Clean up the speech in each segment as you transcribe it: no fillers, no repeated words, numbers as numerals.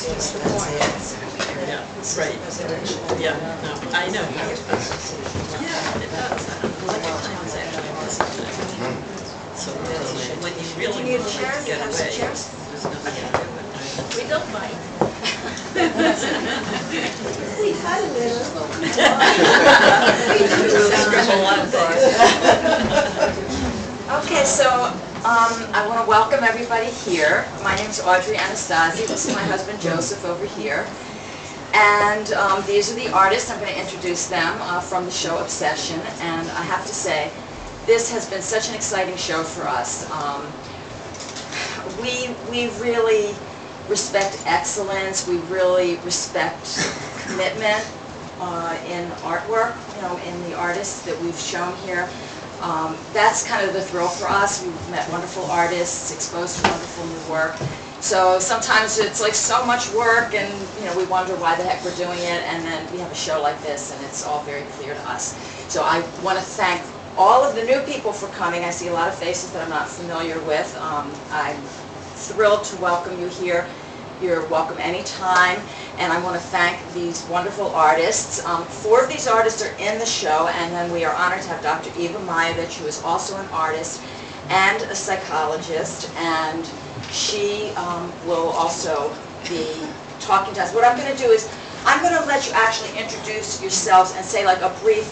That's the point. Yeah, right. Yeah, no, I know. Yeah, it does. Electric time is actually a busy thing. So when you really need want to chairs? get Have away, some chairs? there's nothing to do with it. We don't mind. We had a little. Stretch a lot of things. Okay, so I want to welcome everybody here. My name is Audrey Anastasi. This is my husband Joseph over here. And these are the artists. I'm going to introduce them from the show Obsession. And I have to say, this has been such an exciting show for us. We really respect excellence. We really respect commitment in artwork, in the artists that we've shown here. That's kind of the thrill for us. We've met wonderful artists, exposed to wonderful new work. So sometimes it's like so much work and we wonder why the heck we're doing it, and then we have a show like this and it's all very clear to us. So I want to thank all of the new people for coming. I see a lot of faces that I'm not familiar with. I'm thrilled to welcome you here. You're welcome anytime, and I want to thank these wonderful artists. 4 of these artists are in the show, and then we are honored to have Dr. Eva Majevich, who is also an artist and a psychologist, and she will also be talking to us. What I'm going to do is I'm going to let you actually introduce yourselves and say like a brief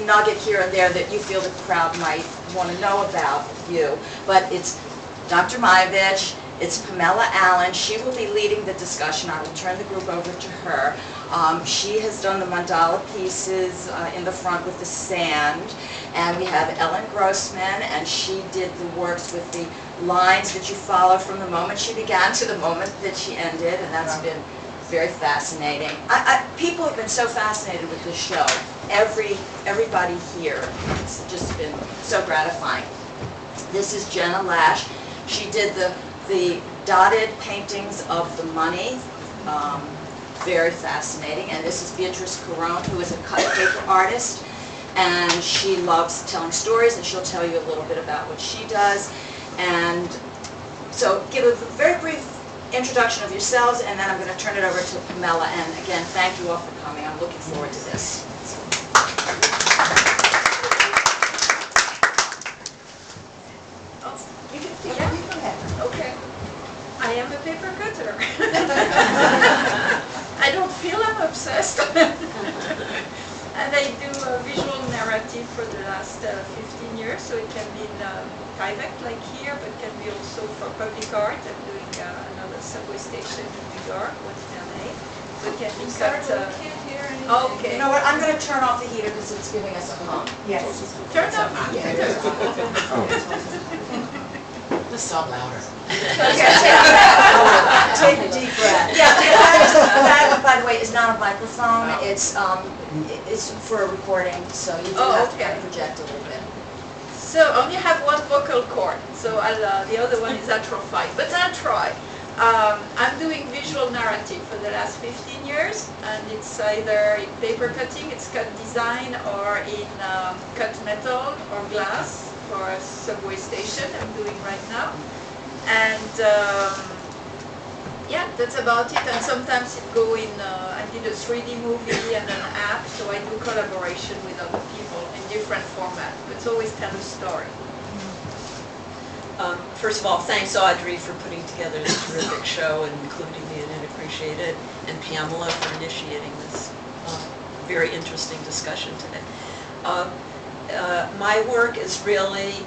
nugget here and there that you feel the crowd might want to know about you. But it's Dr. Majevich. It's Pamela Allen. She will be leading the discussion. I will turn the group over to her. She has done the mandala pieces in the front with the sand. And we have Ellen Grossman, and she did the works with the lines that you follow from the moment she began to the moment that she ended, and that's been very fascinating. People have been so fascinated with this show. Everybody here. It's just been so gratifying. This is Jenna Lash. She did the dotted paintings of the money, very fascinating. And this is Beatrice Carone, who is a cut paper artist, and she loves telling stories, and she'll tell you a little bit about what she does. And so give a very brief introduction of yourselves, and then I'm going to turn it over to Pamela. And again, thank you all for coming. I'm looking forward to this. Okay. I am a paper cutter. I don't feel I'm obsessed. And I do a visual narrative for the last 15 years, so it can be in private, like here, but can be also for public art. I'm doing another subway station in New York, what's LA. So it can be cut. Can't hear anything. Okay. You know what? I'm going to turn off the heater because it's giving us a hum. Yes. Turn up. Just stop louder. Take a deep breath. Yeah, that, by the way, is not a microphone. It's for a recording, so you do have to kind of project a little bit. So I only have one vocal cord, so the other one is atrophied, but I'll try. I'm doing visual narrative for the last 15 years, and it's either in paper cutting, it's cut design, or in cut metal or glass for a subway station I'm doing right now. And yeah, that's about it. And sometimes it go in, I did a 3D movie and an app, so I do collaboration with other people in different formats, but it's always tell a story. First of all, thanks Audrey for putting together this terrific show and including me in it, appreciate it, and Pamela for initiating this very interesting discussion today. My work is really,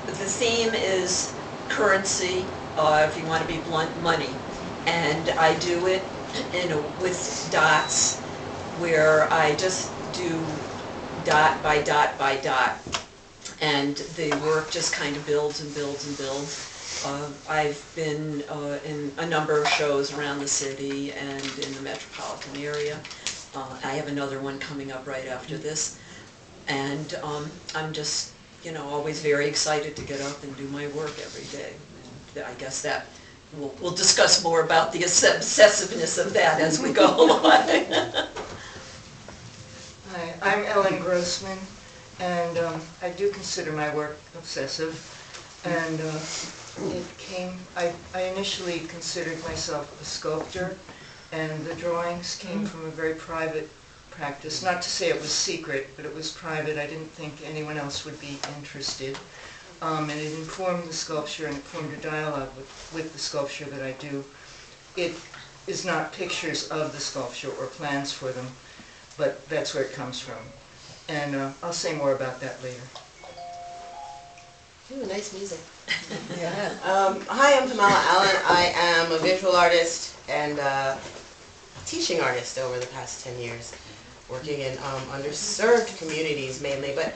the theme is currency, if you want to be blunt, money, and I do it with dots where I just do dot by dot by dot. And the work just kind of builds and builds and builds. I've been in a number of shows around the city and in the metropolitan area. I have another one coming up right after this. And I'm just, always very excited to get up and do my work every day. And I guess that we'll discuss more about the obsessiveness of that as we go along. Hi, I'm Ellen Grossman, and I do consider my work obsessive. And I initially considered myself a sculptor, and the drawings came from a very private practice. Not to say it was secret, but it was private. I didn't think anyone else would be interested. And it informed the sculpture, and it formed a dialogue with the sculpture that I do. It is not pictures of the sculpture or plans for them, but that's where it comes from. And I'll say more about that later. Ooh, nice music. Yeah. Hi, I'm Pamela Allen. I am a visual artist and teaching artist over the past 10 years, working in underserved communities mainly. But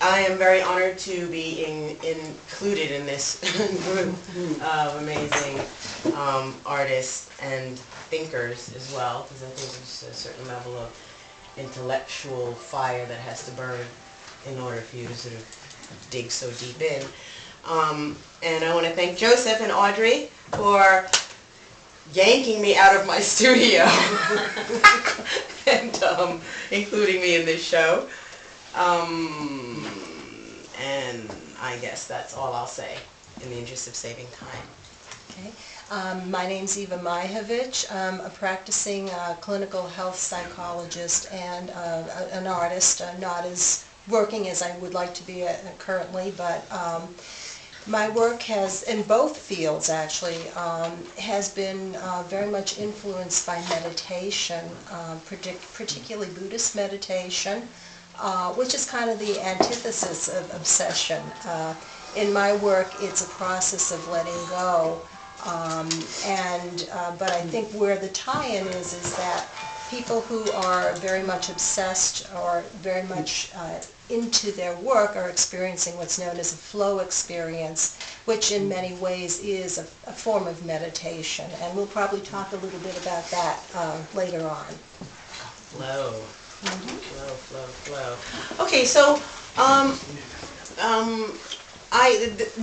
I am very honored to be included in this group of amazing artists and thinkers as well, because I think there's a certain level of intellectual fire that has to burn in order for you to sort of dig so deep in. And I want to thank Joseph and Audrey for yanking me out of my studio and including me in this show. And I guess that's all I'll say in the interest of saving time. Okay. My name's Eva Mihovich. I'm a practicing clinical health psychologist and an artist, not as working as I would like to be currently, but my work has, in both fields actually, has been very much influenced by meditation, particularly Buddhist meditation, which is kind of the antithesis of obsession. In my work, it's a process of letting go, but I think where the tie-in is that people who are very much obsessed or very much into their work are experiencing what's known as a flow experience, which in many ways is a form of meditation. And we'll probably talk a little bit about that later on. Flow. Flow. Okay, so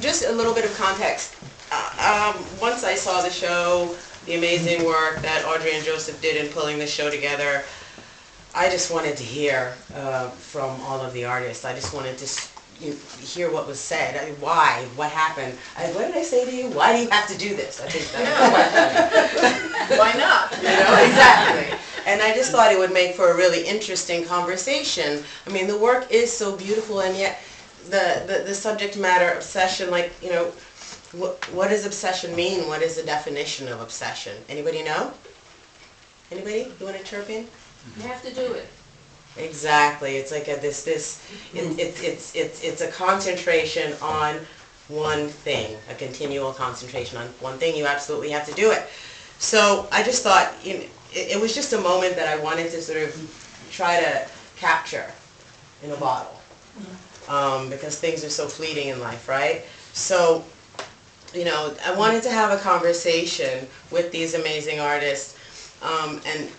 just a little bit of context. Once I saw the show, the amazing work that Audrey and Joseph did in pulling the show together, I just wanted to hear from all of the artists. I just wanted to hear what was said. Why? What happened? What did I say to you? Why do you have to do this? I think that's Why not? Exactly. And I just thought it would make for a really interesting conversation. I mean, the work is so beautiful, and yet the subject matter, obsession, what does obsession mean? What is the definition of obsession? Anybody know? Anybody? You want to chirp in? You have to do it. Exactly. It's like it's a concentration on one thing, a continual concentration on one thing. You absolutely have to do it. So I just thought, it was just a moment that I wanted to sort of try to capture in a bottle, because things are so fleeting in life, right? So, I wanted to have a conversation with these amazing artists, and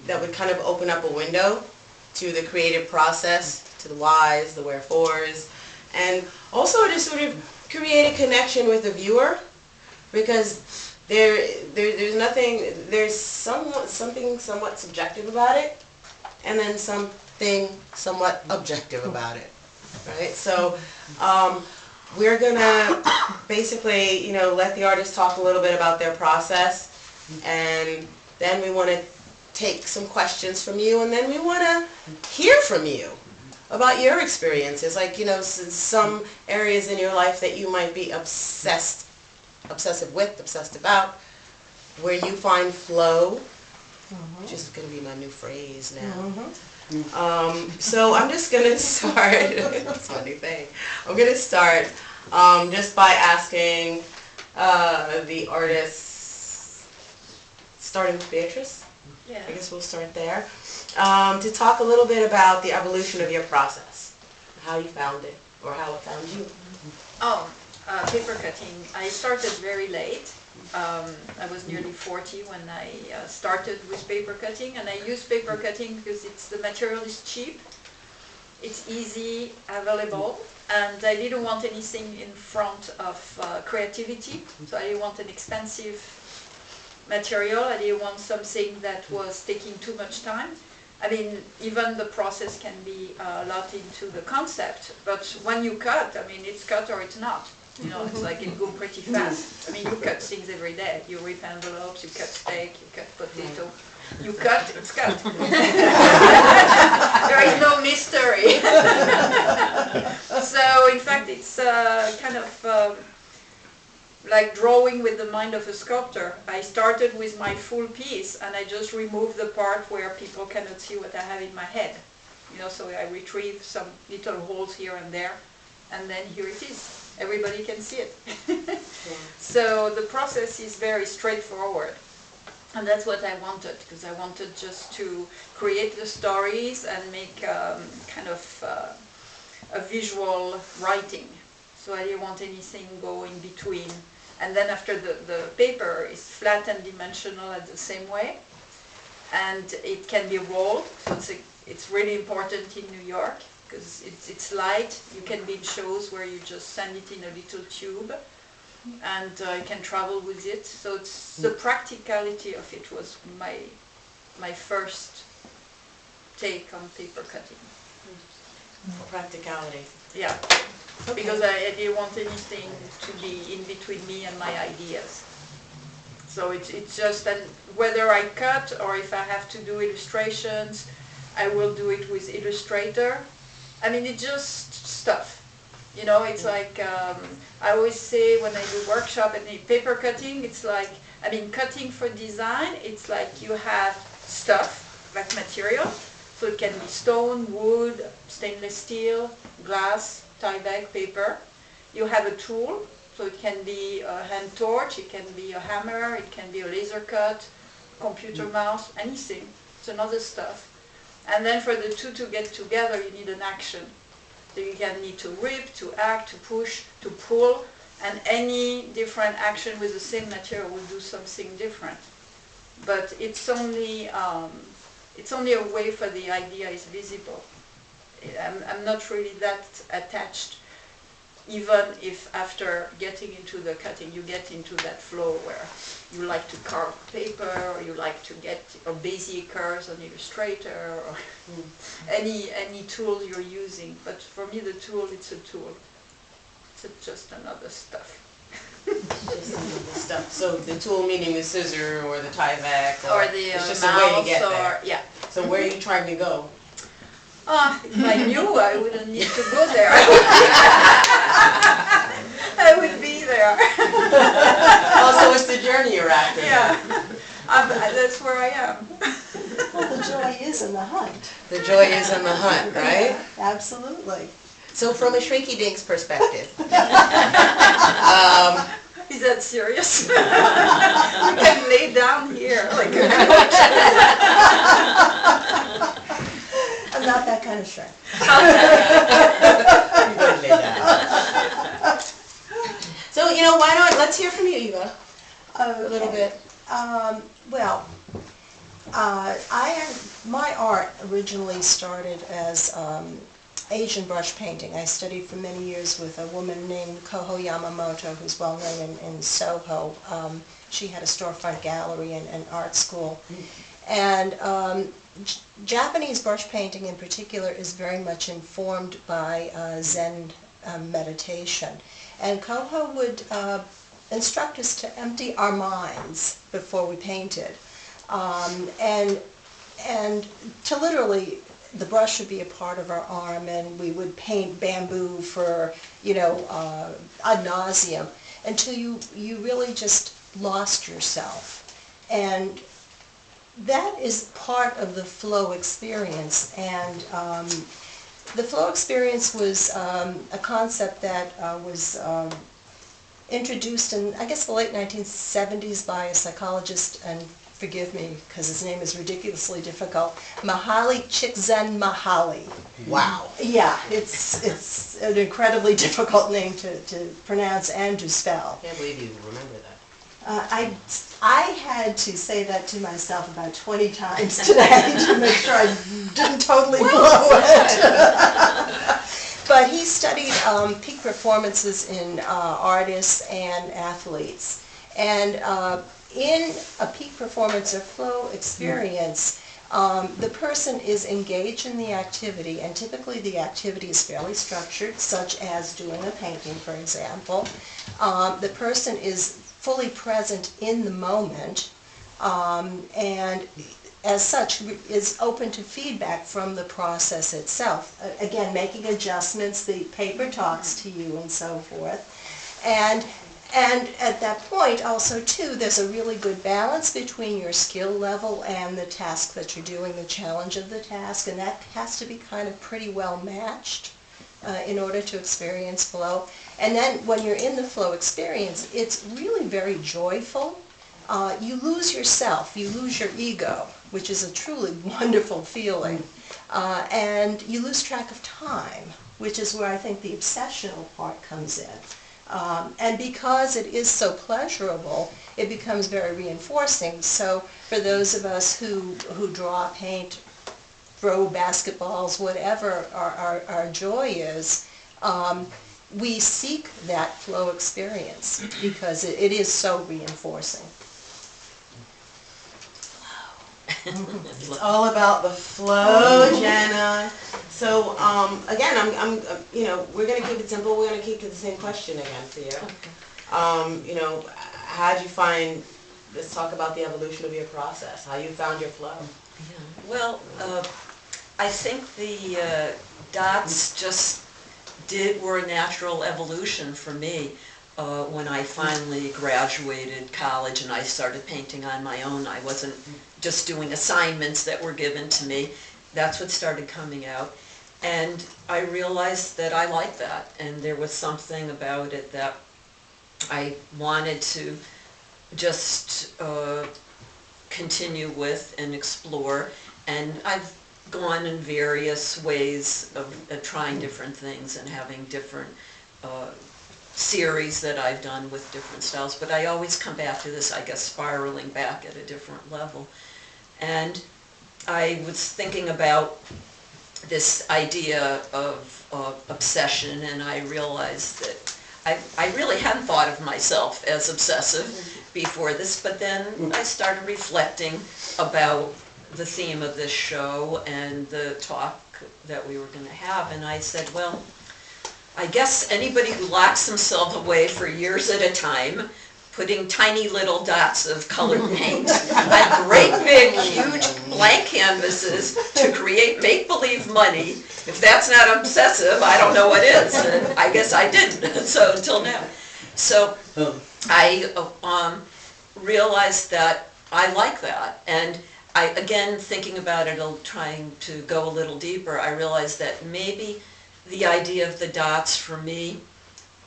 that would kind of open up a window to the creative process, to the whys, the wherefores, and also to sort of create a connection with the viewer, because there's something somewhat subjective about it, and then something somewhat objective about it, right? So we're gonna basically, let the artists talk a little bit about their process, and then we want to take some questions from you, and then we want to hear from you about your experiences, like, some areas in your life that you might be obsessed about, where you find flow, which is going to be my new phrase now. So I'm just going to start, it's my new thing, I'm going to start just by asking the artists, starting with Beatrice. Yeah. I guess we'll start there, to talk a little bit about the evolution of your process, how you found it, or how it found you. Paper cutting. I started very late. I was nearly 40 when I started with paper cutting, and I use paper cutting because the material is cheap, it's easy, available, and I didn't want anything in front of creativity, so I didn't want an expensive material, I didn't want something that was taking too much time, I mean, even the process can be a lot into the concept, but when you cut, I mean, it's cut or it's not. You know, it's like it goes pretty fast. I mean, you cut things every day. You rip envelopes, you cut steak, you cut potato. You cut, it's cut. There is no mystery. So, in fact, it's kind of like drawing with the mind of a sculptor. I started with my full piece and I just removed the part where people cannot see what I have in my head. You know, so I retrieve some little holes here and there, and then here it is. Everybody can see it. So the process is very straightforward. And that's what I wanted, because I wanted just to create the stories and make kind of a visual writing. So I didn't want anything go in between. And then after the paper is flat and dimensional at the same way. And it can be rolled, so it's really important in New York, because it's light. You can be in shows where you just send it in a little tube, and you can travel with it. So it's the practicality of it was my first take on paper cutting. Practicality. Yeah, because I didn't want anything to be in between me and my ideas. So it's just, and whether I cut or if I have to do illustrations, I will do it with Illustrator. I mean, it's just stuff. You know, it's like, I always say when I do workshop and paper cutting, it's like, I mean, cutting for design, it's like you have stuff, like material. So it can be stone, wood, stainless steel, glass, tie bag, paper. You have a tool, so it can be a hand torch, it can be a hammer, it can be a laser cut, computer mouse, anything. It's another stuff. And then for the two to get together, you need an action. So you can need to rip, to act, to push, to pull, and any different action with the same material will do something different. But it's only a way for the idea is visible. I'm not really that attached, even if after getting into the cutting, you get into that flow where you like to carve paper, or you like to get a Bezier curves on Illustrator, or any tool you're using. But for me, the tool, it's a tool. It's just another stuff. Just another stuff. So the tool meaning the scissor or the tie back, Or the it's just mouse, a way to get there. yeah. So where are you trying to go? If I knew, I wouldn't need to go there. I would be there. Also, it's the journey you're after. Yeah, that's where I am. Well, the joy is in the hunt. The joy is in the hunt, right? Absolutely. So from a Shrinky Dinks perspective, Is that serious? You can lay down here like a I'm not that kind of shrink. you would lay down. So, you know, why not, let's hear from you, Eva, a little bit. Well, my art originally started as Asian brush painting. I studied for many years with a woman named Koho Yamamoto, who's well known in Soho. She had a storefront gallery and art school. And Japanese brush painting in particular is very much informed by Zen meditation. And Koho would instruct us to empty our minds before we painted. And to literally, the brush would be a part of our arm, and we would paint bamboo for, ad nauseum, until you really just lost yourself. And that is part of the flow experience. And the flow experience was a concept that was introduced in, I guess, the late 1970s by a psychologist, and forgive me because his name is ridiculously difficult, Mihaly Csikszentmihalyi. Wow. Yeah, it's an incredibly difficult name to pronounce and to spell. I can't believe you remember that. I had to say that to myself about 20 times today to make sure I didn't totally blow it. But he studied peak performances in artists and athletes. And in a peak performance or flow experience, The person is engaged in the activity, and typically the activity is fairly structured, such as doing a painting, for example. The person is fully present in the moment, and as such is open to feedback from the process itself. Again, making adjustments, the paper talks to you and so forth. And at that point also too, there's a really good balance between your skill level and the task that you're doing, the challenge of the task, and that has to be kind of pretty well matched in order to experience flow. And then when you're in the flow experience, it's really very joyful. You lose yourself, you lose your ego, which is a truly wonderful feeling. And you lose track of time, which is where I think the obsessional part comes in. And because it is so pleasurable, it becomes very reinforcing. So for those of us who draw, paint, throw basketballs, whatever our joy is, we seek that flow experience because it is so reinforcing. It's all about the flow, Jenna. So, again, we're gonna keep it simple. We're gonna keep it the same question again for you. Okay. How'd you find? Let's talk about the evolution of your process. How you found your flow. Yeah. Well, I think the dots just were a natural evolution for me. When I finally graduated college and I started painting on my own, I wasn't just doing assignments that were given to me. That's what started coming out. And I realized that I liked that, and there was something about it that I wanted to just continue with and explore. And I've gone in various ways of trying different things and having different series that I've done with different styles, but I always come back to this, I guess, spiraling back at a different level. And I was thinking about this idea of obsession, and I realized that I really hadn't thought of myself as obsessive before this, but then I started reflecting about the theme of this show and the talk that we were going to have, and I said, well, I guess anybody who locks themselves away for years at a time, putting tiny little dots of colored paint on great big huge blank canvases to create make-believe money, if that's not obsessive, I don't know what is. And I guess I didn't, so until now. So I realized that I like that, and I, again, thinking about it, trying to go a little deeper, I realized that maybe the idea of the dots for me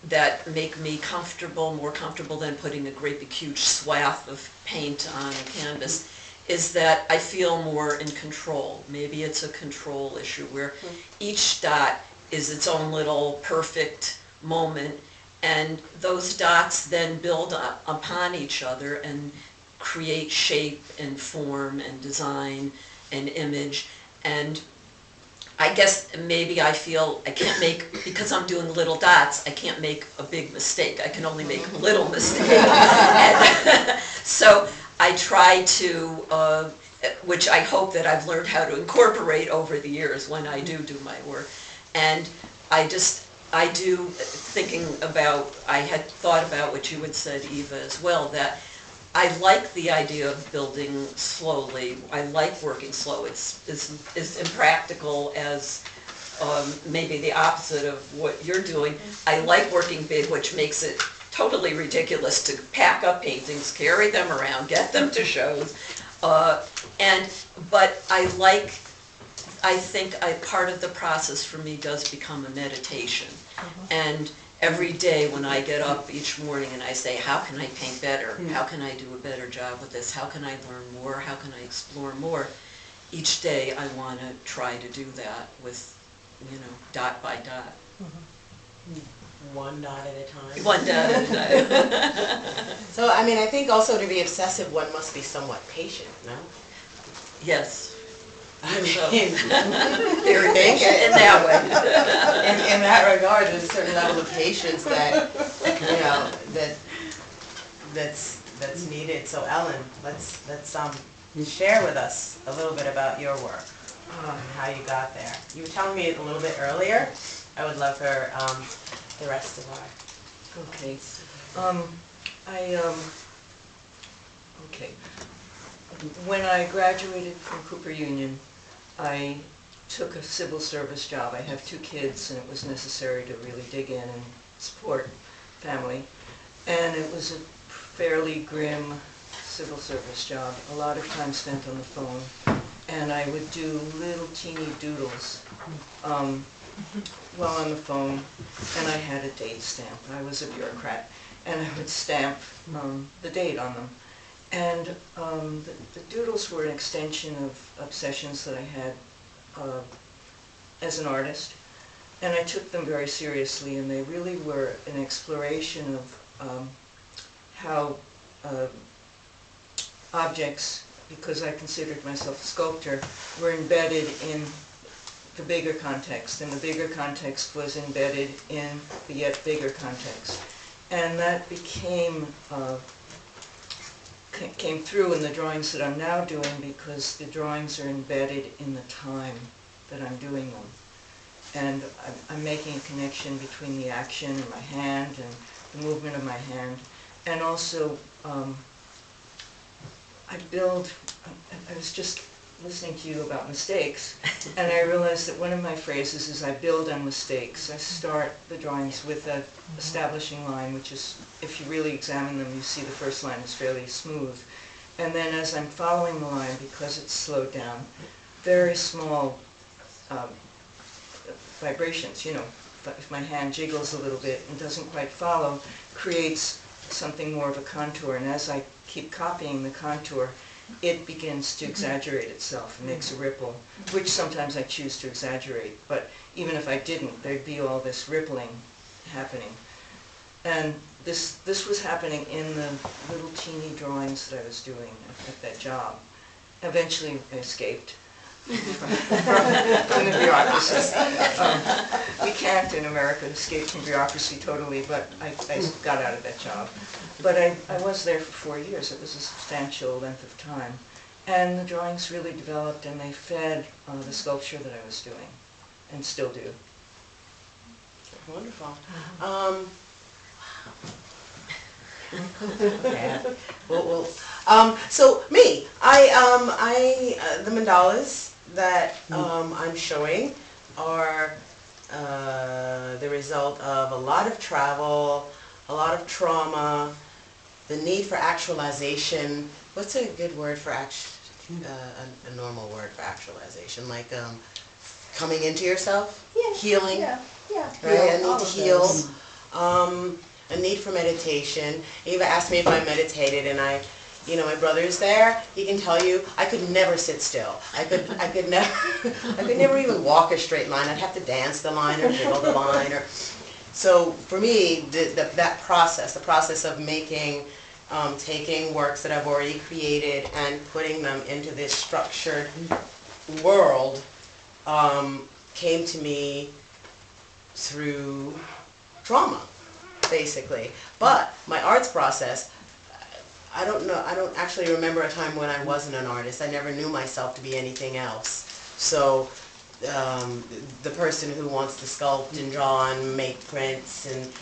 that make me comfortable, more comfortable than putting a great big huge swath of paint on a canvas, is that I feel more in control. Maybe it's a control issue where each dot is its own little perfect moment, and those dots then build upon each other and create shape and form and design and image. And I guess maybe I feel I can't make, because I'm doing little dots, I can't make a big mistake. I can only make a little mistake. And so I try to, which I hope that I've learned how to incorporate over the years when I do my work. And I do, thinking about, I had thought about what you had said, Eva, as well, that I like the idea of building slowly. I like working slow. It's as impractical as maybe the opposite of what you're doing. I like working big, which makes it totally ridiculous to pack up paintings, carry them around, get them to shows. But I think part of the process for me does become a meditation. And every day when I get up each morning and I say, how can I paint better? How can I do a better job with this? How can I learn more? How can I explore more? Each day I want to try to do that with, dot by dot. One dot at a time. One dot at a time. So, I think also to be obsessive, one must be somewhat patient, no? Yes. So, Very patient in that way. in that regard, there's a certain level of patience that, that's needed. So Ellen, let's share with us a little bit about your work and how you got there. You were telling me a little bit earlier. I would love for the rest of our... Okay. Okay. When I graduated from Cooper Union, I took a civil service job. I have 2 kids, and it was necessary to really dig in and support family. And it was a fairly grim civil service job, a lot of time spent on the phone. And I would do little teeny doodles while on the phone, and I had a date stamp. I was a bureaucrat, and I would stamp the date on them. And the doodles were an extension of obsessions that I had as an artist, and I took them very seriously, and they really were an exploration of how objects, because I considered myself a sculptor, were embedded in the bigger context, and the bigger context was embedded in the yet bigger context. And that came through in the drawings that I'm now doing, because the drawings are embedded in the time that I'm doing them. And I'm making a connection between the action in my hand and the movement of my hand. And also, I was just listening to you about mistakes, and I realized that one of my phrases is I build on mistakes. I start the drawings with an establishing line, which is, if you really examine them, you see the first line is fairly smooth. And then as I'm following the line, because it's slowed down, very small vibrations, if my hand jiggles a little bit and doesn't quite follow, creates something more of a contour. And as I keep copying the contour, it begins to exaggerate itself and makes a ripple, which sometimes I choose to exaggerate. But even if I didn't, there'd be all this rippling happening. And this was happening in the little teeny drawings that I was doing at that job. Eventually I escaped from the bureaucracy. We can't in America escape from bureaucracy totally, but I got out of that job. But I was there for 4 years. It was a substantial length of time. And the drawings really developed, and they fed the sculpture that I was doing, and still do. Wonderful. Yeah. So me, the mandalas that I'm showing are the result of a lot of travel, a lot of trauma, the need for actualization. What's a good word for a normal word for actualization? Like coming into yourself, healing. Yeah. Right, a need to heal. A need for meditation. Eva asked me if I meditated, and my brother's there. He can tell you I could never sit still. I could never even walk a straight line. I'd have to dance the line or jiggle the line. So for me, that process, the process of making, taking works that I've already created and putting them into this structured world, came to me through trauma, basically. But my arts process, I don't actually remember a time when I wasn't an artist. I never knew myself to be anything else. So the person who wants to sculpt and draw and make prints and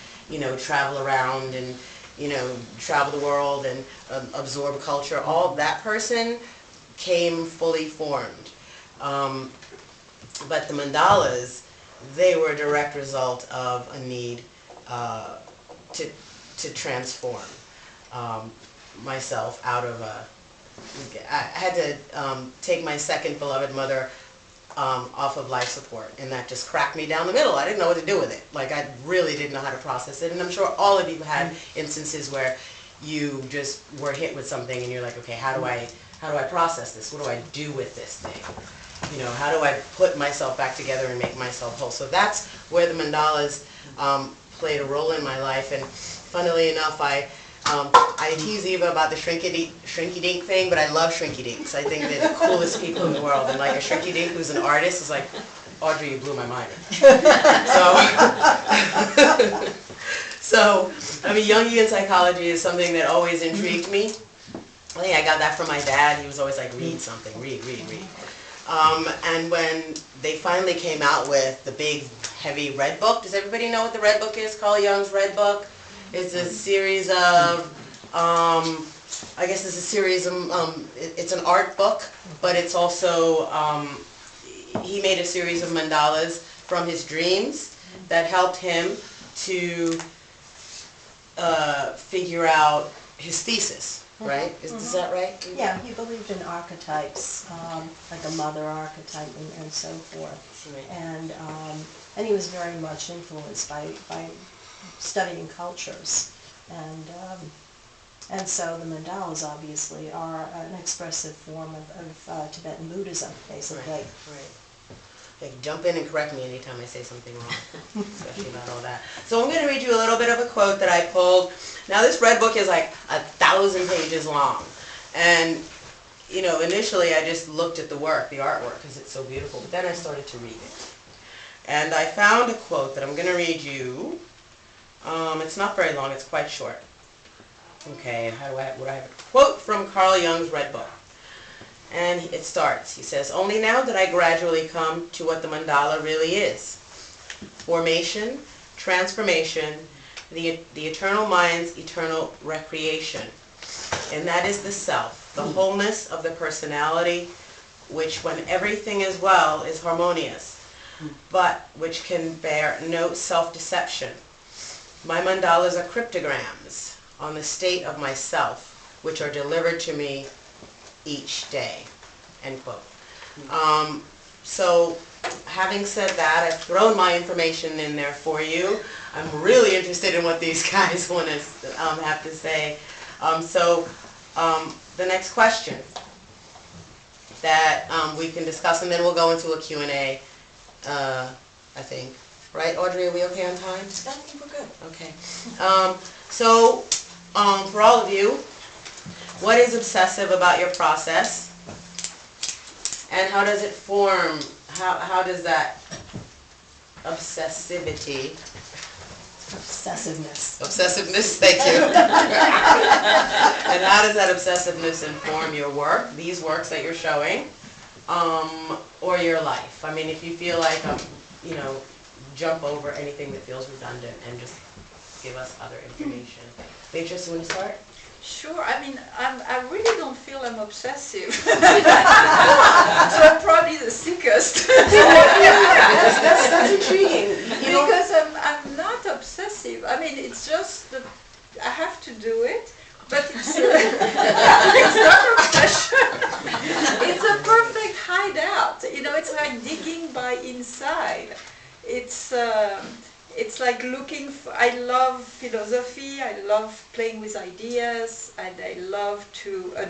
travel around and travel the world and absorb culture, all that person came fully formed. But the mandalas, they were a direct result of a need to transform myself out of I had to take my second beloved mother off of life support, and that just cracked me down the middle. I didn't know what to do with it. Like, I really didn't know how to process it, and I'm sure all of you had instances where you just were hit with something and you're like, okay, how do I process this? What do I do with this thing? How do I put myself back together and make myself whole? So that's where the mandalas played a role in my life. And funnily enough, I tease Eva about the shrinky-dink thing, but I love shrinky-dinks. I think they're the coolest people in the world. And like a shrinky-dink who's an artist is like, Audrey, you blew my mind. So, Jungian psychology is something that always intrigued me. I think I got that from my dad. He was always like, read something, read. And when they finally came out with the big, heavy red book, does everybody know what the red book is? Carl Jung's red book? It's a series of, I guess it's a series of, it's an art book, but it's also, he made a series of mandalas from his dreams that helped him to figure out his thesis, right? Is that right? Yeah, he believed in archetypes, like a mother archetype and so forth. Right. And he was very much influenced by studying cultures. And so the mandalas obviously are an expressive form of Tibetan Buddhism, basically. Right. Like, jump in and correct me anytime I say something wrong, especially about all that. So I'm going to read you a little bit of a quote that I pulled. Now this red book is like 1,000 pages long. And, you know, initially I just looked at the work, the artwork, because it's so beautiful. But then I started to read it. And I found a quote that I'm going to read you. It's not very long, it's quite short. Okay, what do I have? A quote from Carl Jung's red book. And it starts, he says, "Only now did I gradually come to what the mandala really is. Formation, transformation, the eternal mind's eternal recreation. And that is the self, the wholeness of the personality, which when everything is well is harmonious, but which can bear no self-deception. My mandalas are cryptograms on the state of myself, which are delivered to me each day," end quote. So having said that, I've thrown my information in there for you. I'm really interested in what these guys want to have to say. The next question that we can discuss, and then we'll go into a Q&A, I think. Right, Audrey, are we okay on time? I think we're good. Okay. For all of you, what is obsessive about your process? And how does it form? How does that obsessivity... Obsessiveness, thank you. And how does that obsessiveness inform your work, these works that you're showing, or your life? I mean, if you feel like, jump over anything that feels redundant and just give us other information. Beatrice, you want to start? Sure. I mean, I really don't feel I'm obsessive. So I'm probably the sickest. That's intriguing. Because I'm not obsessive. I mean, it's just that I have to do it, but it's not obsession. It's a perfect hideout. It's like digging by inside. It's like looking for, I love philosophy, I love playing with ideas, and I love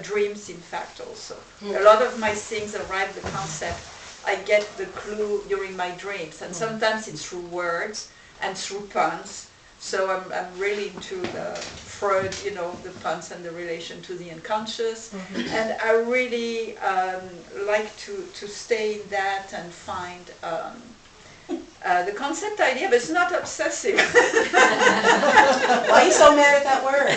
dreams in fact also. A lot of my things arrive, the concept, I get the clue during my dreams, and sometimes it's through words and through puns. So I'm really into the Freud, the puns and the relation to the unconscious. And I really like to stay in that and find the concept idea, but it's not obsessive. Why are you so mad at that word?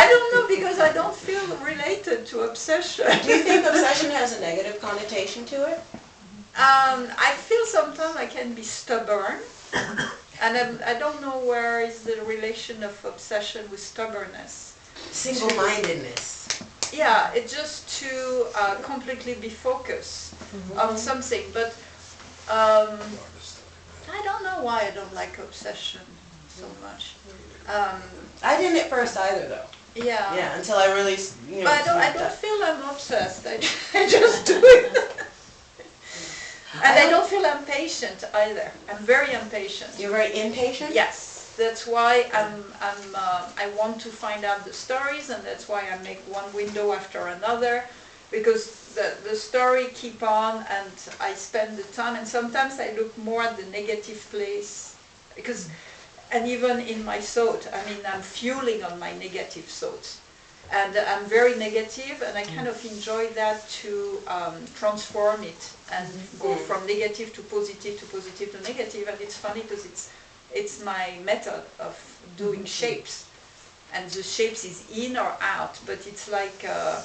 I don't know, because I don't feel related to obsession. Do you think obsession has a negative connotation to it? I feel sometimes I can be stubborn, and I don't know where is the relation of obsession with stubbornness. Single-mindedness. Yeah, it's just to completely be focused on something, but I don't know why I don't like obsession so much. I didn't at first either, though. Yeah. Yeah, until I really, But I don't feel I'm obsessed. I just do it. And I don't feel impatient either. I'm very impatient. You're very impatient? Yes. That's why I want to find out the stories, and that's why I make one window after another, because the story keep on, and I spend the time, and sometimes I look more at the negative place, and even in my thought, I mean, I'm fueling on my negative thoughts, and I'm very negative, and I kind of enjoy that to transform it and go from negative to positive to negative, and it's funny because it's my method of doing shapes. and the shapes is in or out, but it's like a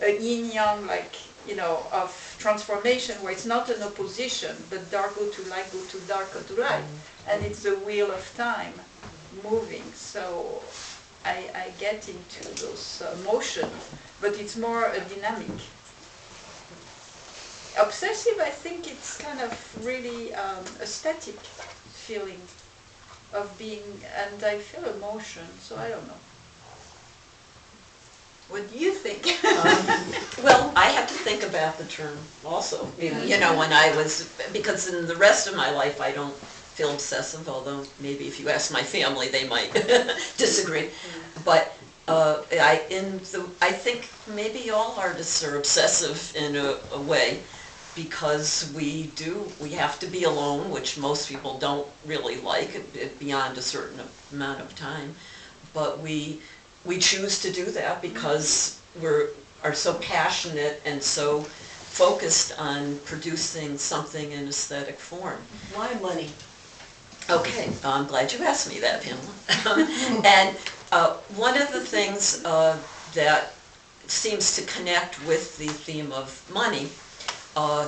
yin-yang, like, you know, of transformation, where it's not an opposition, but dark go to light, go to dark, go to light, and it's the wheel of time moving. So I get into those motions, but it's more a dynamic. Obsessive, I think it's kind of really aesthetic feeling of being, and I feel emotion, so I don't know. What do you think? Well, I have to think about the term also, you know, when I was, because in the rest of my life I don't feel obsessive, although maybe if you ask my family they might disagree. But I think maybe all artists are obsessive in a way, because we have to be alone, which most people don't really like beyond a certain amount of time. But we choose to do that because are so passionate and so focused on producing something in aesthetic form. Why money? Okay, I'm glad you asked me that, Pamela. And one of the things that seems to connect with the theme of money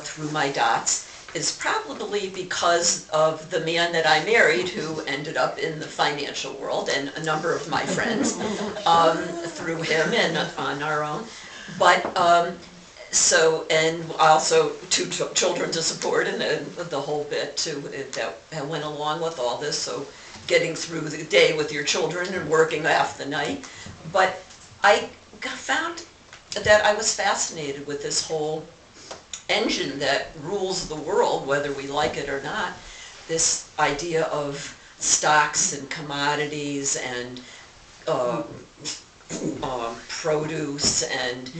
through my dots is probably because of the man that I married, who ended up in the financial world, and a number of my friends through him and on our own. But so, and also 2 children to support, and the whole bit too that went along with all this. So getting through the day with your children and working half the night. But I found that I was fascinated with this whole engine that rules the world, whether we like it or not. This idea of stocks and commodities and produce and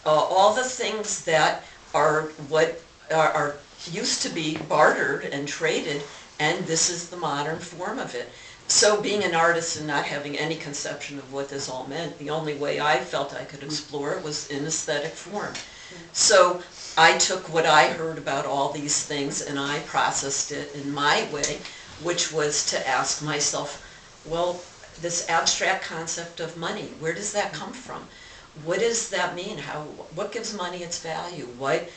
all the things that are what are used to be bartered and traded, and this is the modern form of it. So being an artist and not having any conception of what this all meant, the only way I felt I could explore it was in aesthetic form. So I took what I heard about all these things and I processed it in my way, which was to ask myself, well, this abstract concept of money, where does that come from? What does that mean? What gives money its value? Why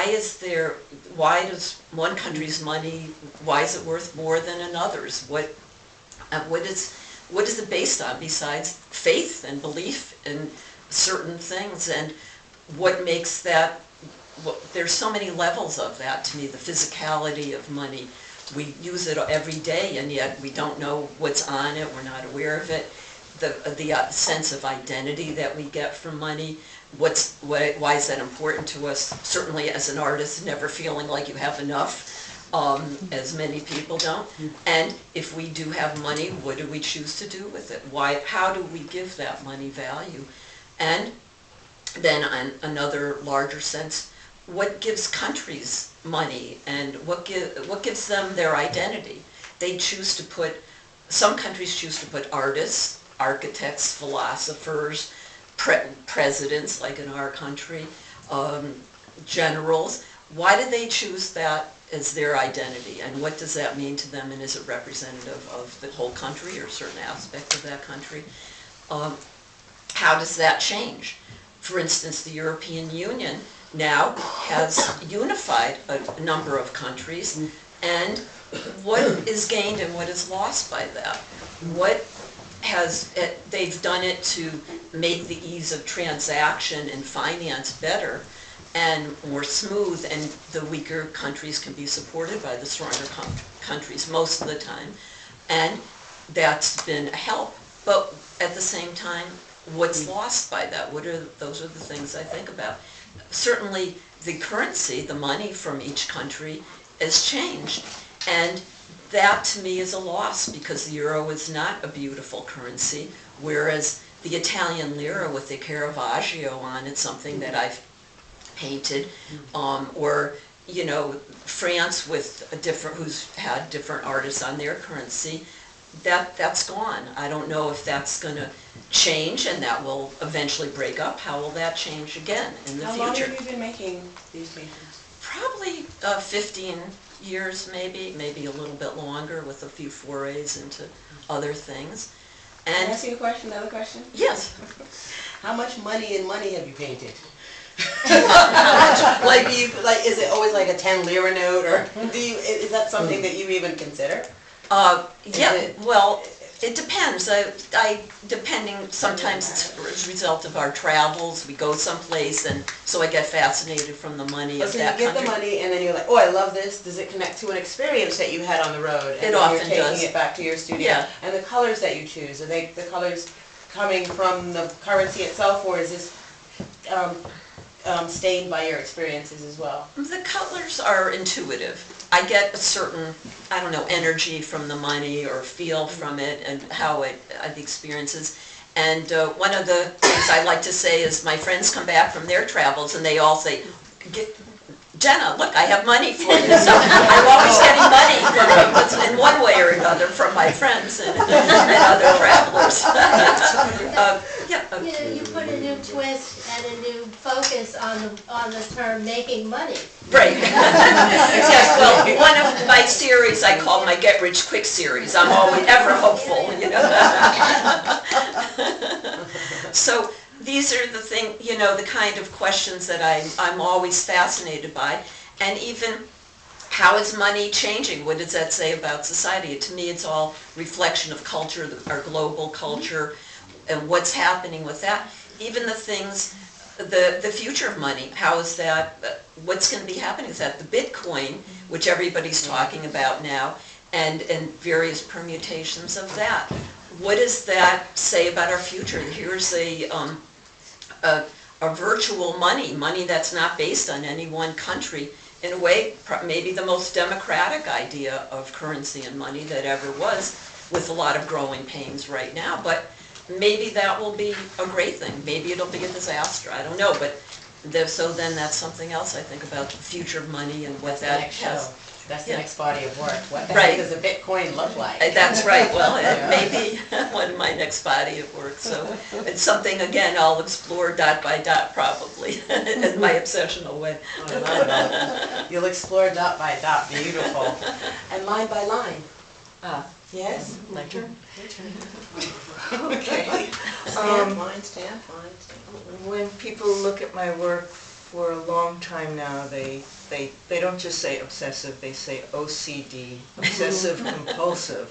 does one country's money, why is it worth more than another's? What is it based on besides faith and belief in certain things? And what makes that, there's so many levels of that to me, the physicality of money. We use it every day, and yet we don't know what's on it, we're not aware of it. The sense of identity that we get from money, why is that important to us? Certainly as an artist, never feeling like you have enough, as many people don't. And if we do have money, what do we choose to do with it? How do we give that money value? And then on another larger sense, what gives countries money, and what gives them their identity? Some countries choose to put artists, architects, philosophers, presidents, like in our country, generals. Why do they choose that as their identity, and what does that mean to them, and is it representative of the whole country or a certain aspect of that country? How does that change? For instance, the European Union now has unified a number of countries, and what is gained and what is lost by that? They've done it to make the ease of transaction and finance better and more smooth, and the weaker countries can be supported by the stronger countries most of the time, and that's been a help. But at the same time, what's lost by that? Those are the things I think about. Certainly the currency, the money from each country, has changed, and that to me is a loss, because the euro is not a beautiful currency, whereas the Italian lira with the Caravaggio on it, something that I've painted, or France with who's had different artists on their currency, that's gone. I don't know if that's going to change, and that will eventually break up. How will that change again in the future? How long have you been making these paintings? Probably 15 years, maybe a little bit longer, with a few forays into other things. Can I And, ask you a question, another question? yes, How much money in money have you painted? Like, is it always like a 10 lira note, or is that something that you even consider? yeah, it- well, it depends. Depending, sometimes it's as a result of our travels, we go someplace, and so I get fascinated from the money of So you that get the country. money and then you're like, oh, I love this. Does it connect to an experience that you had on the road? And It then often you're does. taking it back to your studio. Yeah. And the colors that you choose, are they the colors coming from the currency itself, or is this stained by your experiences as well? The colors are intuitive. I get a certain, I don't know, energy from the money or feel from it and how the experiences. And one of the things I like to say is my friends come back from their travels and they all say, Jenna, look, I have money for you. So I'm always getting money in one way or another from my friends and other travelers. You know, you put a new twist and a new focus on the term making money. Right. Yes, well, one of my series I call my Get Rich Quick series. I'm always ever hopeful, you know. So these are the the kind of questions that I'm always fascinated by. And even how is money changing? What does that say about society? To me, it's all reflection of culture, our global culture, and what's happening with that. Even the things, the future of money, how is that, what's going to be happening? Is that the Bitcoin, which everybody's talking about now, and various permutations of that? What does that say about our future? Here's a virtual money that's not based on any one country. In a way, maybe the most democratic idea of currency and money that ever was, with a lot of growing pains right now. But maybe that will be a great thing. Maybe it'll be a disaster. I don't know. But so then that's something else I think about the future of money and what that has. That's the Yeah. next body of work. What the Right. heck does a Bitcoin look like? That's right. Well, it may be one of my next body of work. So it's something, again, I'll explore dot by dot probably in my obsessional way. I love that. You'll explore dot by dot, beautiful. And line by line. Yes? My turn? Okay. Stand, line, stand, line, stand. When people look at my work for a long time now, they don't just say obsessive, they say OCD, obsessive compulsive.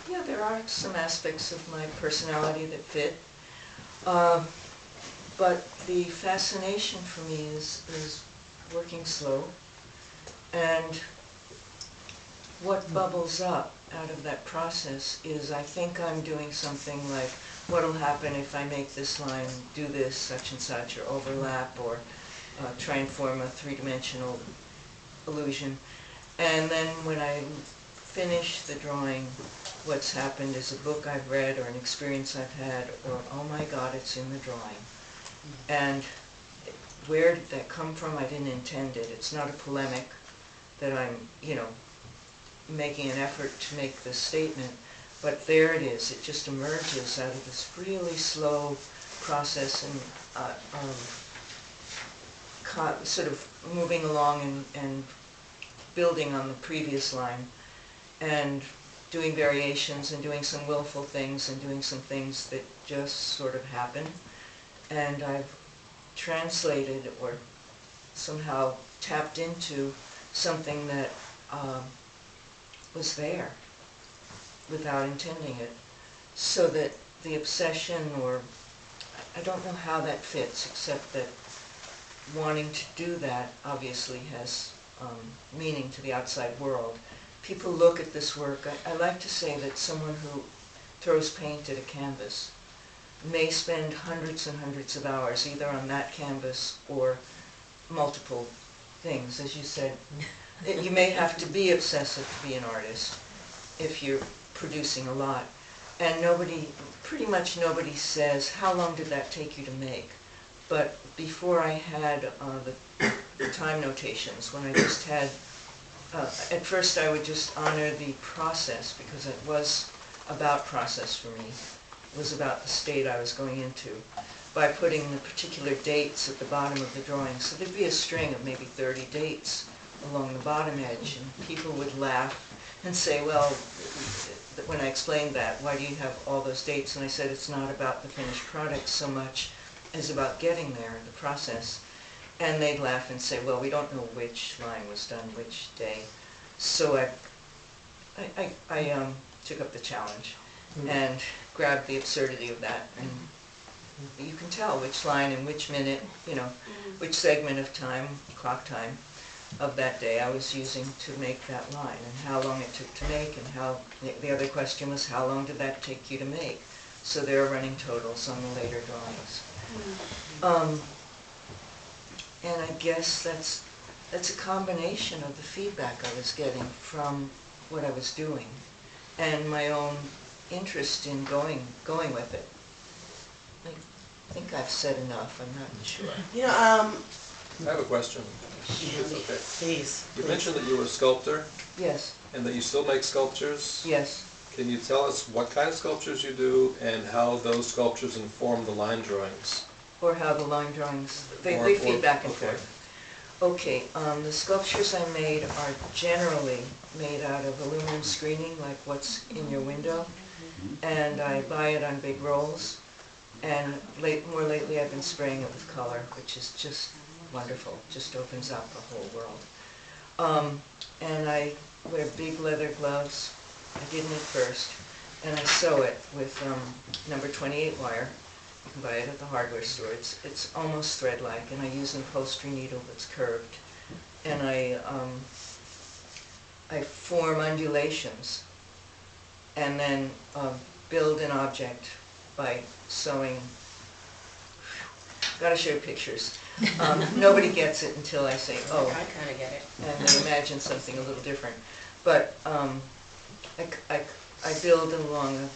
Yeah, there are some aspects of my personality that fit. But the fascination for me is working slow, and what bubbles up out of that process is I think I'm doing something like, what'll happen if I make this line do this, such and such, or overlap, or try and form a three-dimensional illusion. And then when I finish the drawing, what's happened is a book I've read, or an experience I've had, or, oh my God, it's in the drawing. And where did that come from? I didn't intend it. It's not a polemic that I'm, making an effort to make this statement, but there it is. It just emerges out of this really slow process and sort of moving along and building on the previous line and doing variations and doing some willful things and doing some things that just sort of happen. And I've translated or somehow tapped into something that was there without intending it, so that the obsession, or I don't know how that fits, except that wanting to do that obviously has meaning to the outside world. People look at this work. I like to say that someone who throws paint at a canvas may spend hundreds and hundreds of hours either on that canvas or multiple things. As you said, you may have to be obsessive to be an artist if you're producing a lot. And pretty much nobody says, how long did that take you to make? But before I had the time notations, when I just had, at first I would just honor the process, because it was about process for me. It was about the state I was going into, by putting the particular dates at the bottom of the drawing. So there'd be a string of maybe 30 dates along the bottom edge, and people would laugh and say, well, when I explained that, why do you have all those dates? And I said, it's not about the finished product so much as about getting there, the process. And they'd laugh and say, well, we don't know which line was done which day. So I took up the challenge and grabbed the absurdity of that. And you can tell which line and which minute, you know, which segment of time, clock time, of that day I was using to make that line, and how long it took to make, and how, the other question was, how long did that take you to make? So there are running totals on the later drawings. And I guess that's a combination of the feedback I was getting from what I was doing, and my own interest in going with it. I think I've said enough, I'm not sure. You know, I have a question. It's okay. please. You mentioned that you were a sculptor Yes, and that you still make sculptures. yes. Can you tell us what kind of sculptures you do and how those sculptures inform the line drawings? Or how the line drawings, they Or- feed back and okay. forth. Okay, the sculptures I made are generally made out of aluminum screening, like what's in your window, and I buy it on big rolls, and more lately I've been spraying it with color, which is just wonderful, just opens up the whole world. And I wear big leather gloves. I didn't at first, and I sew it with number 28 wire. You can buy it at the hardware store. It's almost thread-like, and I use an upholstery needle that's curved. And I form undulations, and then build an object by sewing. Gotta show pictures. Nobody gets it until I say, oh, I kind of get it. and they imagine something a little different. But I build along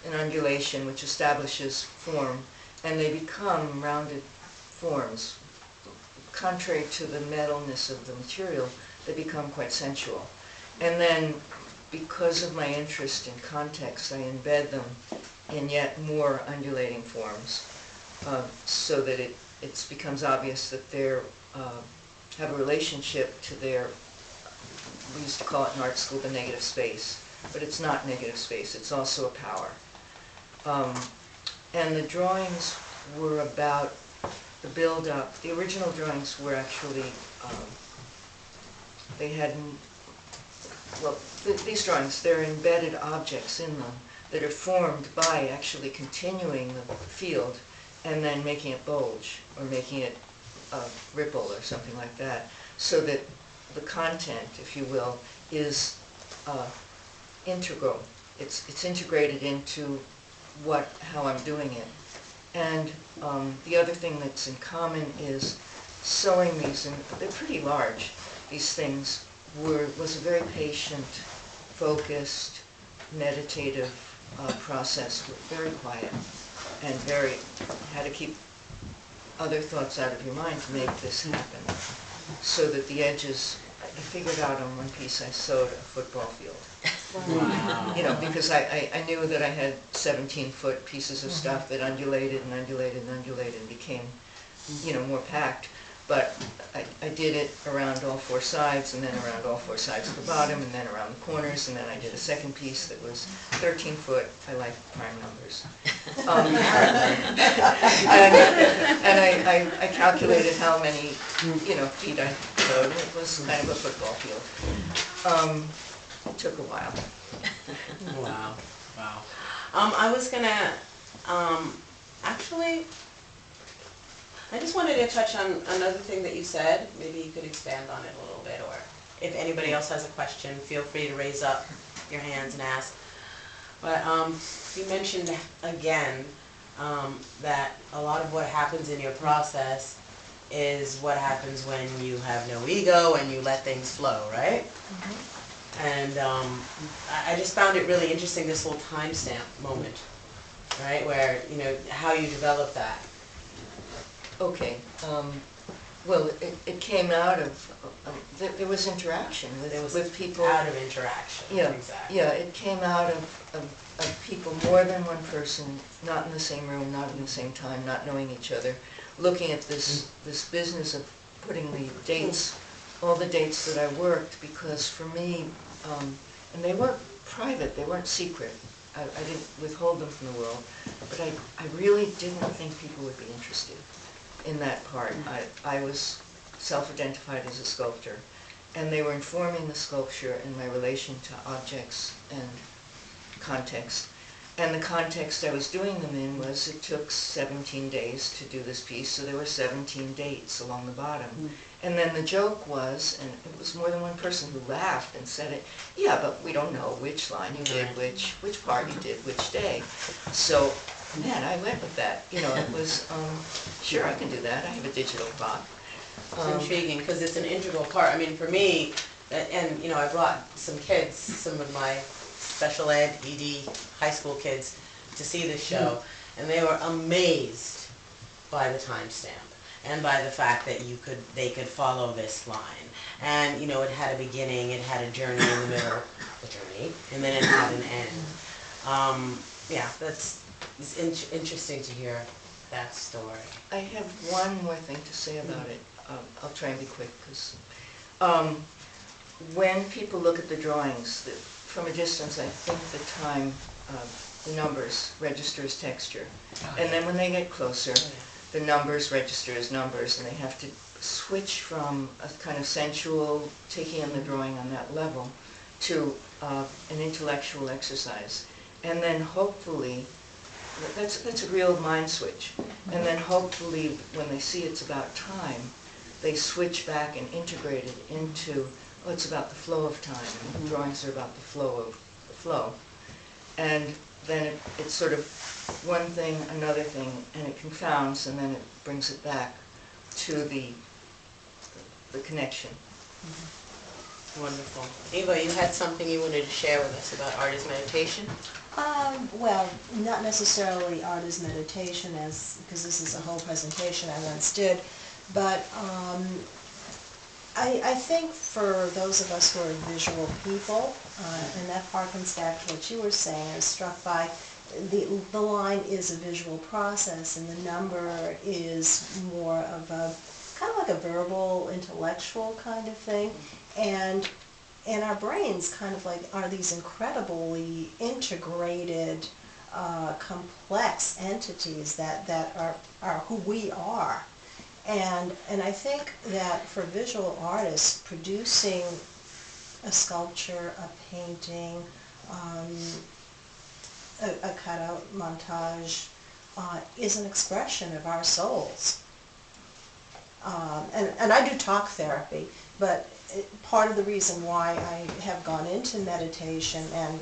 an undulation which establishes form, and they become rounded forms. Contrary to the metalness of the material, they become quite sensual. And then, because of my interest in context, I embed them in yet more undulating forms, so that it becomes obvious that they have a relationship to their, we used to call it in art school the negative space, but it's not negative space, it's also a power. And the drawings were about the build-up. The original drawings were actually, they had, well, these drawings, they're embedded objects in them that are formed by actually continuing the field and then making it bulge or making it ripple or something like that, so that the content, if you will, is integral. It's integrated into how I'm doing it. And the other thing that's in common is sewing these, and they're pretty large, these things, was a very patient, focused, meditative process, very quiet, and had to keep other thoughts out of your mind to make this happen, so that the edges, I figured out on one piece I sewed a football field. Wow. You know, because I knew that I had 17-foot pieces of stuff that undulated and undulated and undulated and became, you know, more packed. But I did it around all four sides, and then around all four sides at the bottom, and then around the corners, and then I did a second piece that was 13 foot. I like prime numbers. And I calculated how many, you know, feet I sewed, and it was kind of a football field. It took a while. Wow, wow. I was gonna, actually, I just wanted to touch on another thing that you said. Maybe you could expand on it a little bit, or if anybody else has a question, feel free to raise up your hands and ask. But you mentioned again that a lot of what happens in your process is what happens when you have no ego and you let things flow, right? Mm-hmm. And I just found it really interesting, this whole timestamp moment, right, where, you know, how you develop that. Okay, well, it came out of, there was interaction with people. Out of interaction, Yeah, exactly. yeah, it came out of people, more than one person, not in the same room, not in the same time, not knowing each other, looking at this business of putting the dates all the dates that I worked, because for me, and they weren't private, they weren't secret. I didn't withhold them from the world, but I really didn't think people would be interested in that part. I was self-identified as a sculptor, and they were informing the sculpture in my relation to objects and context. And the context I was doing them in was it took 17 days to do this piece, so there were 17 dates along the bottom. And then the joke was, and it was more than one person who laughed and said it, yeah, but we don't know which line you did, which part you did, which day. So, man, I went with that. You know, it was, sure, I can do that. I have a digital clock. It's intriguing because it's an integral part. I mean, for me, and you know, I brought some kids, some of my special ed, ED, high school kids to see this show, and they were amazed by the timestamp and by the fact that they could follow this line. And you know, it had a beginning, it had a journey in the middle, a journey, and then it had an end. Yeah, it's interesting to hear that story. I have one more thing to say about it. I'll try and be quick, because when people look at the drawings, from a distance, I think the time, the numbers register as texture. And then when they get closer, the numbers register as numbers, and they have to switch from a kind of sensual, taking in the drawing on that level, to an intellectual exercise. And then hopefully, that's a real mind switch. And then hopefully, when they see it's about time, they switch back and integrate it into, oh, it's about the flow of time. And drawings are about the flow. And then it's sort of one thing, another thing, and it confounds, and then it brings it back to the connection. Wonderful. Eva, you had something you wanted to share with us about art as meditation? Well, not necessarily art as meditation, because this is a whole presentation I once did, but I think for those of us who are visual people, and that harkens back to what you were saying, I was struck by the line is a visual process, and the number is more of a kind of like a verbal, intellectual kind of thing, and our brains kind of like are these incredibly integrated, complex entities that are who we are. And I think that for visual artists, producing a sculpture, a painting, a cutout montage is an expression of our souls. And I do talk therapy, but part of the reason why I have gone into meditation and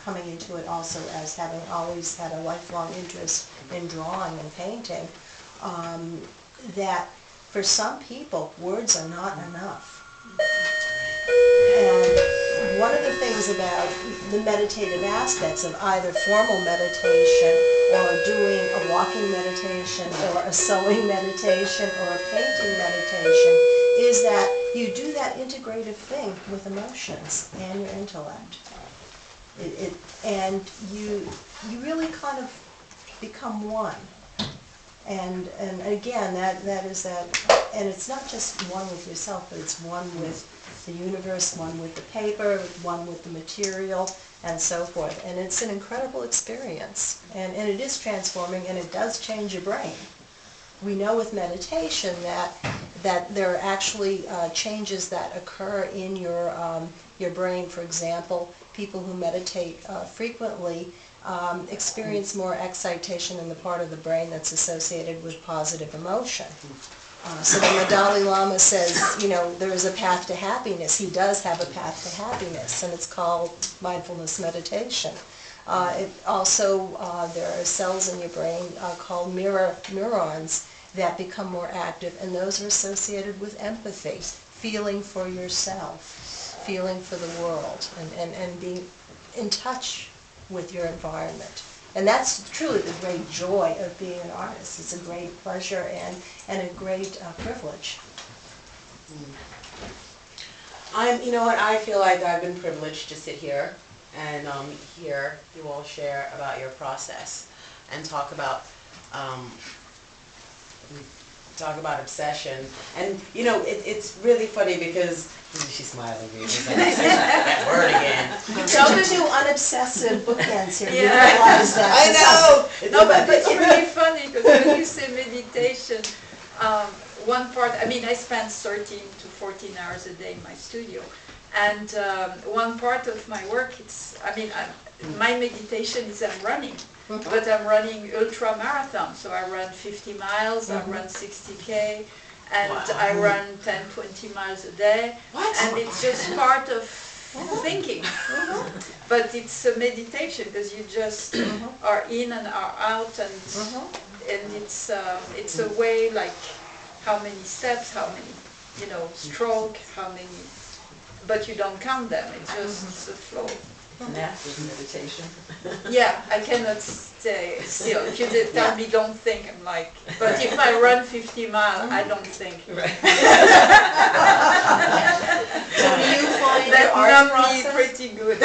coming into it also as having always had a lifelong interest in drawing and painting, that for some people, words are not enough. And one of the things about the meditative aspects of either formal meditation or doing a walking meditation or a sewing meditation or a painting meditation is that you do that integrative thing with emotions and your intellect. And you really kind of become one. And again, that is that, and it's not just one with yourself, but it's one with the universe, one with the paper, one with the material, and so forth. And it's an incredible experience. And it is transforming, and it does change your brain. We know with meditation that there are actually changes that occur in your brain. For example, people who meditate frequently experience more excitation in the part of the brain that's associated with positive emotion. So when the Dalai Lama says, you know, there is a path to happiness, he does have a path to happiness, and it's called mindfulness meditation. There are cells in your brain called mirror neurons that become more active, and those are associated with empathy, feeling for yourself, feeling for the world, and being in touch with your environment. And that's truly the great joy of being an artist. It's a great pleasure and a great privilege. You know what, I feel like I've been privileged to sit here and hear you all share about your process and talk about talk about obsession, and you know, it's really funny because she's smiling at me. She's like, that word again. Two unobsessive bookends here, you Yeah. realize that. I know. No, but it's really funny because when you say meditation, one part, I mean, I spend 13 to 14 hours a day in my studio. And one part of my work, my meditation is I'm running. But I'm running ultra marathon. So I run 50 miles, I run 60K, and I run 10, 20 miles a day. What? And it's just part of thinking. But it's a meditation because you just are in and are out, and it's a way like how many steps, how many, stroke, how many, but you don't count them. It's just a flow. And that's meditation. Yeah, I cannot stay still. If you tell me don't think, I'm like, but if I run 50 miles, I don't think. Right. So do you find your That art numbs me process? pretty good.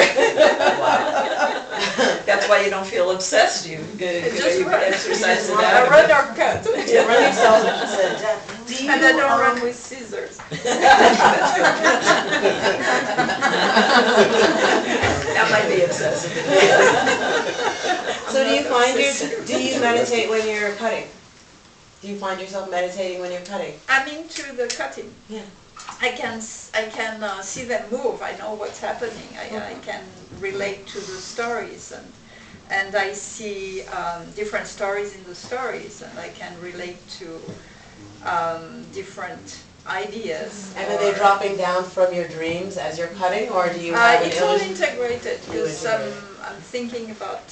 That's why you don't feel obsessed. You Just run. exercise it I out. run or cut. You run yourself do you, And I don't run with scissors. That might be obsessive. So do you meditate when you're cutting? Do you find yourself meditating when you're cutting? I'm into the cutting. Yeah. I can see them move. I know what's happening. I can relate to the stories, and I see different stories in the stories, and I can relate to different ideas. And are they dropping down from your dreams as you're cutting, or do you have an It's all illusion? integrated You because integrate. I'm thinking about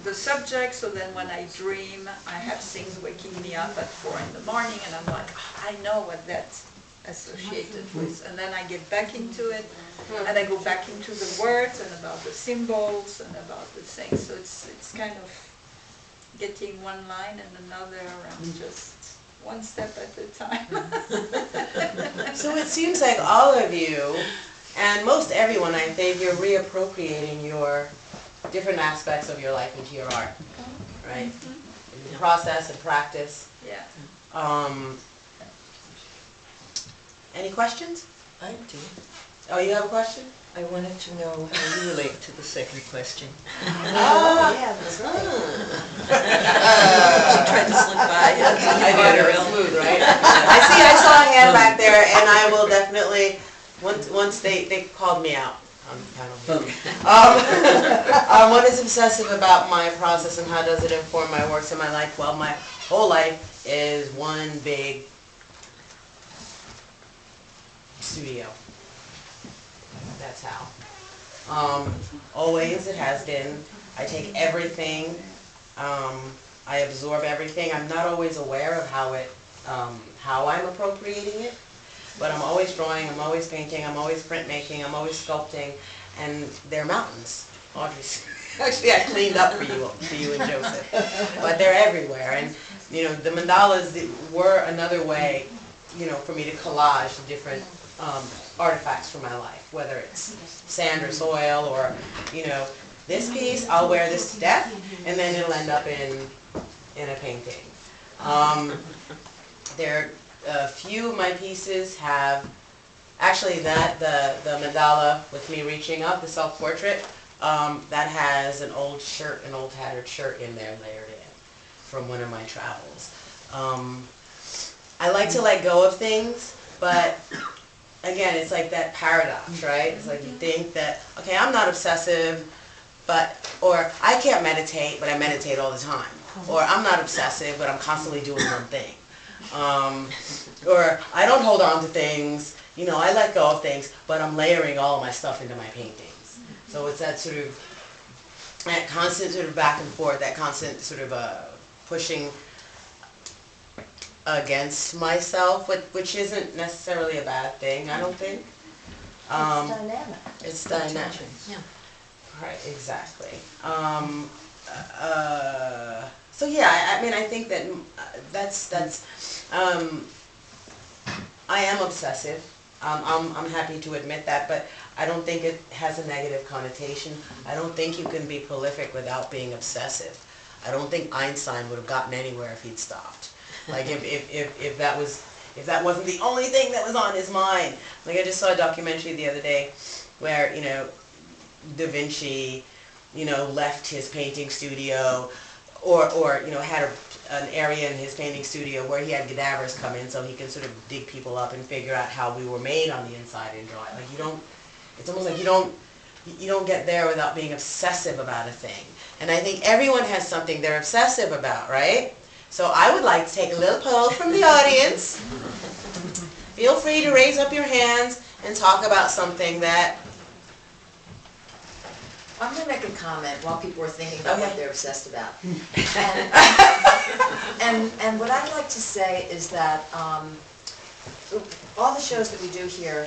the subject, so then when I dream, I have things waking me up at 4 in the morning, and I'm like, I know what that's associated with, and then I get back into it, and I go back into the words and about the symbols and about the things. So it's kind of getting one line and another, and just one step at a time. So it seems like all of you, and most everyone, I think, you're reappropriating your different aspects of your life into your art, right? In process and practice. Yeah. Any questions? I do. Oh, you have a question? I wanted to know how you relate to the second question. Yeah, that's right. She tried to slip by. I did it real smooth, right? I saw a hand back there, and I will definitely, once they called me out. What is obsessive about my process and how does it inform my works in my life? Well, my whole life is one big studio. That's how. Always it has been. I take everything. I absorb everything. I'm not always aware of how I'm appropriating it, but I'm always drawing, I'm always painting, I'm always printmaking, I'm always sculpting, and they're mountains. Audrey's, actually I cleaned up for you and Joseph, but they're everywhere, and the mandalas were another way, for me to collage the different artifacts from my life, whether it's sand or soil or, this piece, I'll wear this to death, and then it'll end up in a painting. A few of my pieces have, actually the mandala with me reaching up, the self-portrait, that has an old tattered shirt in there layered in from one of my travels. I like to let go of things, but again, it's like that paradox, right? It's like you think that, okay, I'm not obsessive, or I can't meditate, but I meditate all the time. Or I'm not obsessive, but I'm constantly doing one thing. Or I don't hold on to things, I let go of things, but I'm layering all of my stuff into my paintings. So it's that that constant sort of back and forth, that constant sort of pushing against myself, which isn't necessarily a bad thing, I don't think. It's dynamic. It's dynamic. Yeah. Right, exactly. So yeah, I think that I am obsessive. I'm happy to admit that, but I don't think it has a negative connotation. I don't think you can be prolific without being obsessive. I don't think Einstein would have gotten anywhere if he'd stopped. Like if that wasn't the only thing that was on his mind. Like I just saw a documentary the other day where, Da Vinci, left his painting studio or had an area in his painting studio where he had cadavers come in so he can sort of dig people up and figure out how we were made on the inside and draw it. Like it's almost like you don't get there without being obsessive about a thing. And I think everyone has something they're obsessive about, right? So I would like to take a little poll from the audience. Feel free to raise up your hands and talk about something that... I'm going to make a comment while people are thinking about what they're obsessed about. And what I'd like to say is that all the shows that we do here,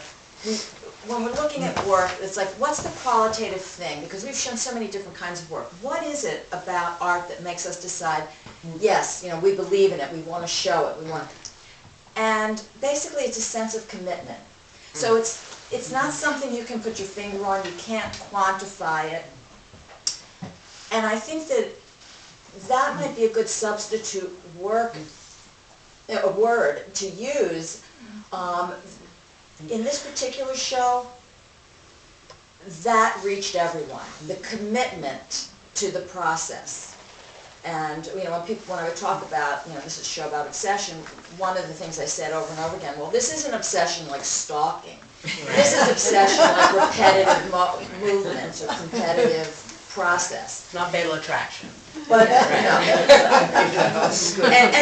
when we're looking at work, it's like, what's the qualitative thing? Because we've shown so many different kinds of work. What is it about art that makes us decide, yes, we believe in it, we want to show it, we want to... And basically it's a sense of commitment. So it's not something you can put your finger on, you can't quantify it. And I think that might be a good substitute word to use. In this particular show, that reached everyone, the commitment to the process. And when I would talk about, this is a show about obsession, one of the things I said over and over again, well, this isn't obsession like stalking. This is obsession like repetitive movements or competitive process. It's not fatal attraction. But, and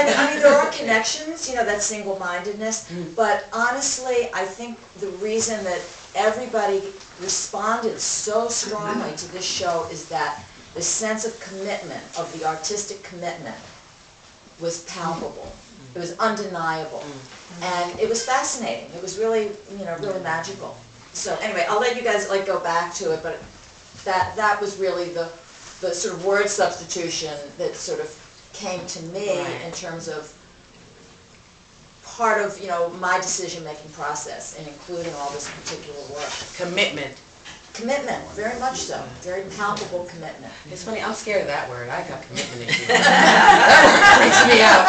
I mean, there are connections, that single-mindedness, but honestly, I think the reason that everybody responded so strongly to this show is that the sense of commitment, of the artistic commitment, was palpable. It was undeniable. And it was fascinating. It was really, really magical. So anyway, I'll let you guys go back to it, but that was really the sort of word substitution that sort of came to me in terms of part of, my decision-making process in including all this particular work. Commitment. Commitment, very much so. Very palpable commitment. It's funny, I'm scared of that word. I got commitment issues. That freaks me out.